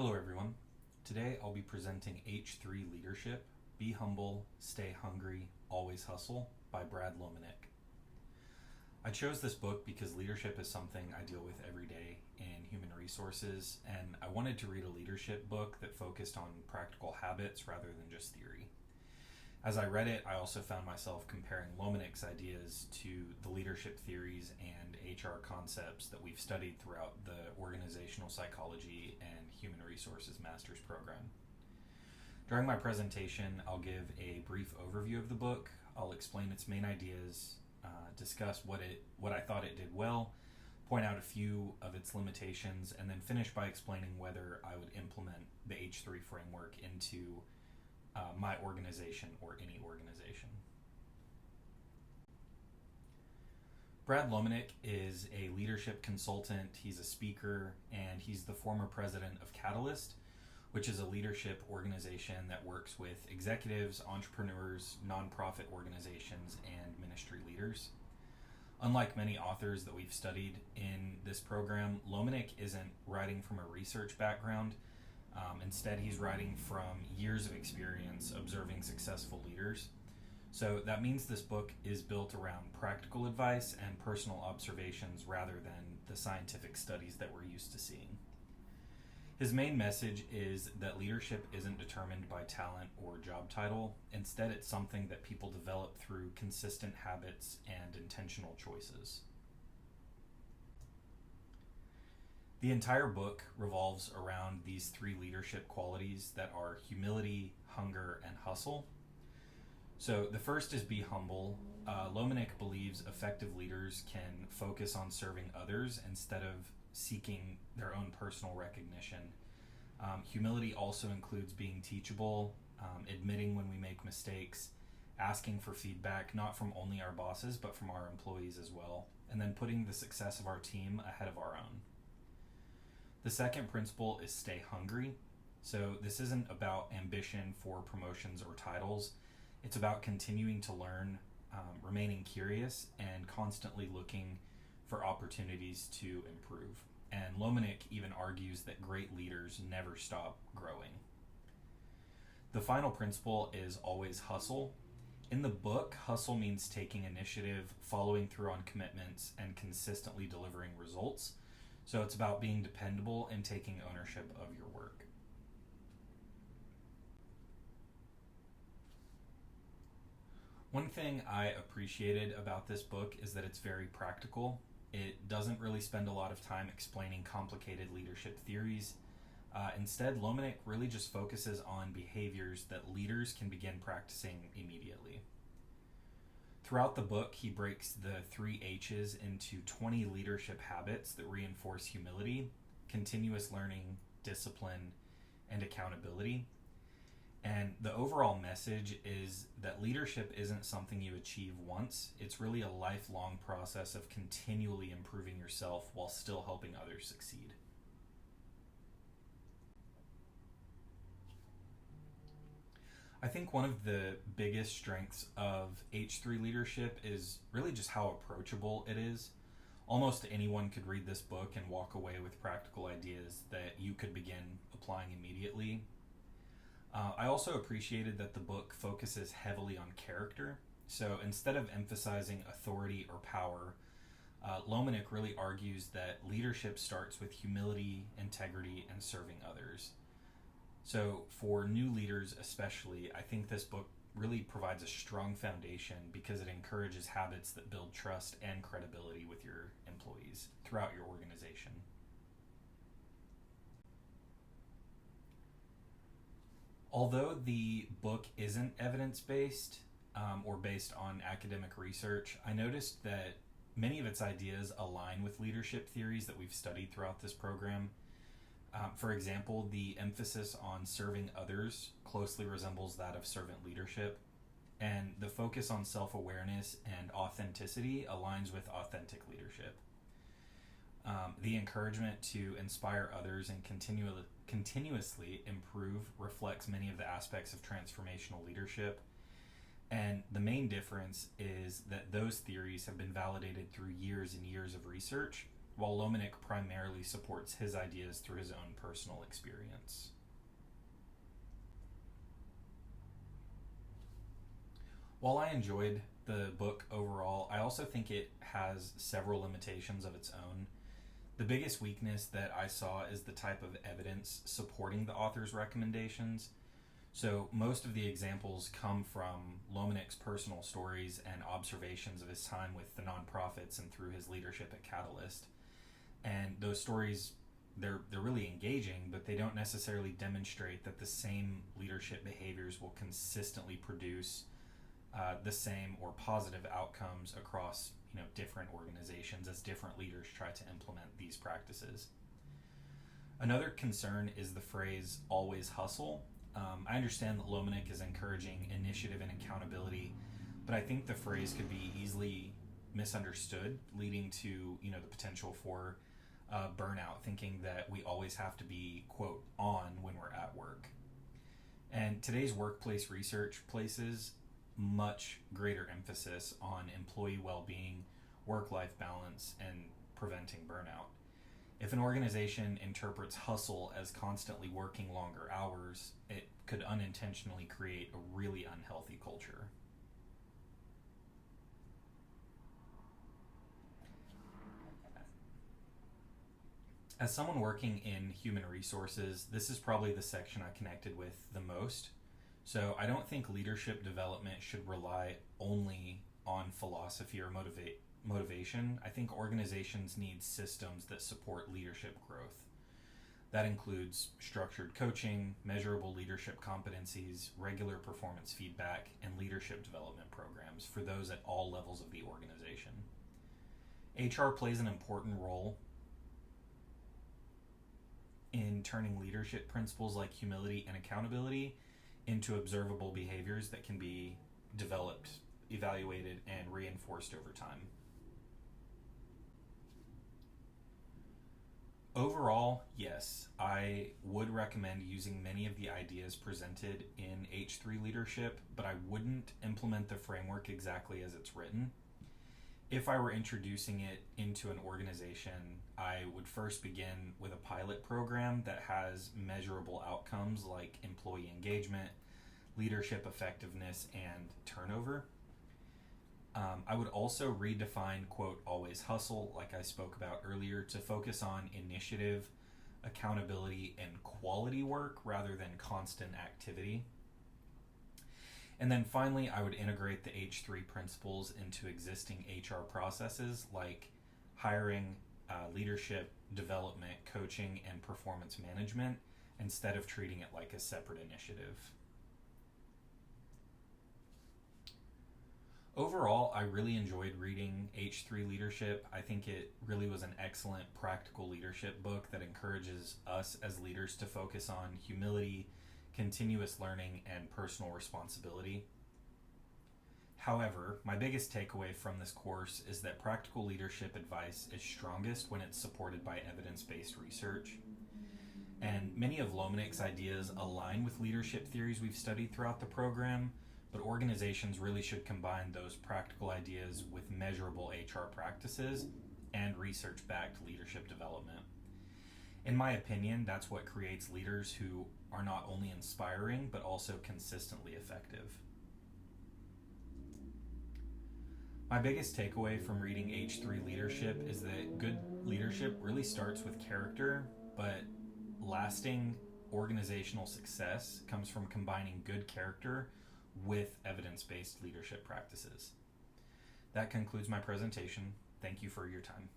Hello, everyone. Today I'll be presenting H3 Leadership Be Humble, Stay Hungry, Always Hustle by Brad Lomenick. I chose this book because leadership is something I deal with every day in human resources, and I wanted to read a leadership book that focused on practical habits rather than just theory. As I read it, I also found myself comparing Lomenick's ideas to the leadership theories and HR concepts that we've studied throughout the Organizational Psychology and Human Resources Master's Program. During my presentation, I'll give a brief overview of the book. I'll explain its main ideas, discuss what I thought it did well, point out a few of its limitations, and then finish by explaining whether I would implement the H3 framework into my organization or any organization. Brad Lomenick is a leadership consultant, he's a speaker, and he's the former president of Catalyst, which is a leadership organization that works with executives, entrepreneurs, nonprofit organizations, and ministry leaders. Unlike many authors that we've studied in this program, Lomenick isn't writing from a research background. Instead, he's writing from years of experience observing successful leaders. So that means this book is built around practical advice and personal observations rather than the scientific studies that we're used to seeing. His main message is that leadership isn't determined by talent or job title. Instead, it's something that people develop through consistent habits and intentional choices. The entire book revolves around these three leadership qualities that are humility, hunger, and hustle. So the first is be humble. Lomenick believes effective leaders can focus on serving others instead of seeking their own personal recognition. Humility also includes being teachable, admitting when we make mistakes, asking for feedback, not from only our bosses, but from our employees as well, and then putting the success of our team ahead of our own. The second principle is stay hungry. So this isn't about ambition for promotions or titles. It's about continuing to learn, remaining curious, and constantly looking for opportunities to improve. And Lomenick even argues that great leaders never stop growing. The final principle is always hustle. In the book, hustle means taking initiative, following through on commitments, and consistently delivering results. So it's about being dependable and taking ownership of your work. One thing I appreciated about this book is that it's very practical. It doesn't really spend a lot of time explaining complicated leadership theories. Instead, Lomenick really just focuses on behaviors that leaders can begin practicing immediately. Throughout the book, he breaks the 3 H's into 20 leadership habits that reinforce humility, continuous learning, discipline, and accountability. And the overall message is that leadership isn't something you achieve once. It's really a lifelong process of continually improving yourself while still helping others succeed. I think one of the biggest strengths of H3 leadership is really just how approachable it is. Almost anyone could read this book and walk away with practical ideas that you could begin applying immediately. I also appreciated that the book focuses heavily on character. So instead of emphasizing authority or power, Lomenick really argues that leadership starts with humility, integrity, and serving others. So for new leaders especially, I think this book really provides a strong foundation because it encourages habits that build trust and credibility with your employees throughout your organization. Although the book isn't evidence-based or based on academic research, I noticed that many of its ideas align with leadership theories that we've studied throughout this program. For example, the emphasis on serving others closely resembles that of servant leadership, and the focus on self-awareness and authenticity aligns with authentic leadership. The encouragement to inspire others and continuously improve reflects many of the aspects of transformational leadership. And the main difference is that those theories have been validated through years and years of research, while Lomenick primarily supports his ideas through his own personal experience. While I enjoyed the book overall, I also think it has several limitations of its own. The biggest weakness that I saw is the type of evidence supporting the author's recommendations. So most of the examples come from Lomenick's personal stories and observations of his time with the nonprofits and through his leadership at Catalyst. And those stories, they're really engaging, but they don't necessarily demonstrate that the same leadership behaviors will consistently produce the same or positive outcomes across different organizations as different leaders try to implement these practices. Another concern is the phrase "always hustle." I understand that Lomenick is encouraging initiative and accountability, but I think the phrase could be easily misunderstood, leading to the potential for burnout, thinking that we always have to be quote on when we're at work. And today's workplace research places much greater emphasis on employee well-being, work-life balance, and preventing burnout. If an organization interprets hustle as constantly working longer hours, it could unintentionally create a really unhealthy culture. As someone working in human resources, this is probably the section I connected with the most. So I don't think leadership development should rely only on philosophy or motivation. I think organizations need systems that support leadership growth. That includes structured coaching, measurable leadership competencies, regular performance feedback, and leadership development programs for those at all levels of the organization. HR plays an important role in turning leadership principles like humility and accountability into observable behaviors that can be developed, evaluated, and reinforced over time. Overall, yes, I would recommend using many of the ideas presented in H3 Leadership, but I wouldn't implement the framework exactly as it's written. If I were introducing it into an organization, I would first begin with a pilot program that has measurable outcomes like employee engagement, leadership effectiveness, and turnover. I would also redefine, quote, always hustle, like I spoke about earlier, to focus on initiative, accountability, and quality work rather than constant activity. And then finally, I would integrate the H3 principles into existing HR processes like hiring, leadership, development, coaching, and performance management instead of treating it like a separate initiative. Overall, I really enjoyed reading H3 Leadership. I think it really was an excellent practical leadership book that encourages us as leaders to focus on humility, continuous learning, and personal responsibility. However, my biggest takeaway from this course is that practical leadership advice is strongest when it's supported by evidence-based research. And many of Lomenick's ideas align with leadership theories we've studied throughout the program, but organizations really should combine those practical ideas with measurable HR practices and research-backed leadership development. In my opinion, that's what creates leaders who are not only inspiring, but also consistently effective. My biggest takeaway from reading H3 Leadership is that good leadership really starts with character, but lasting organizational success comes from combining good character with evidence-based leadership practices. That concludes my presentation. Thank you for your time.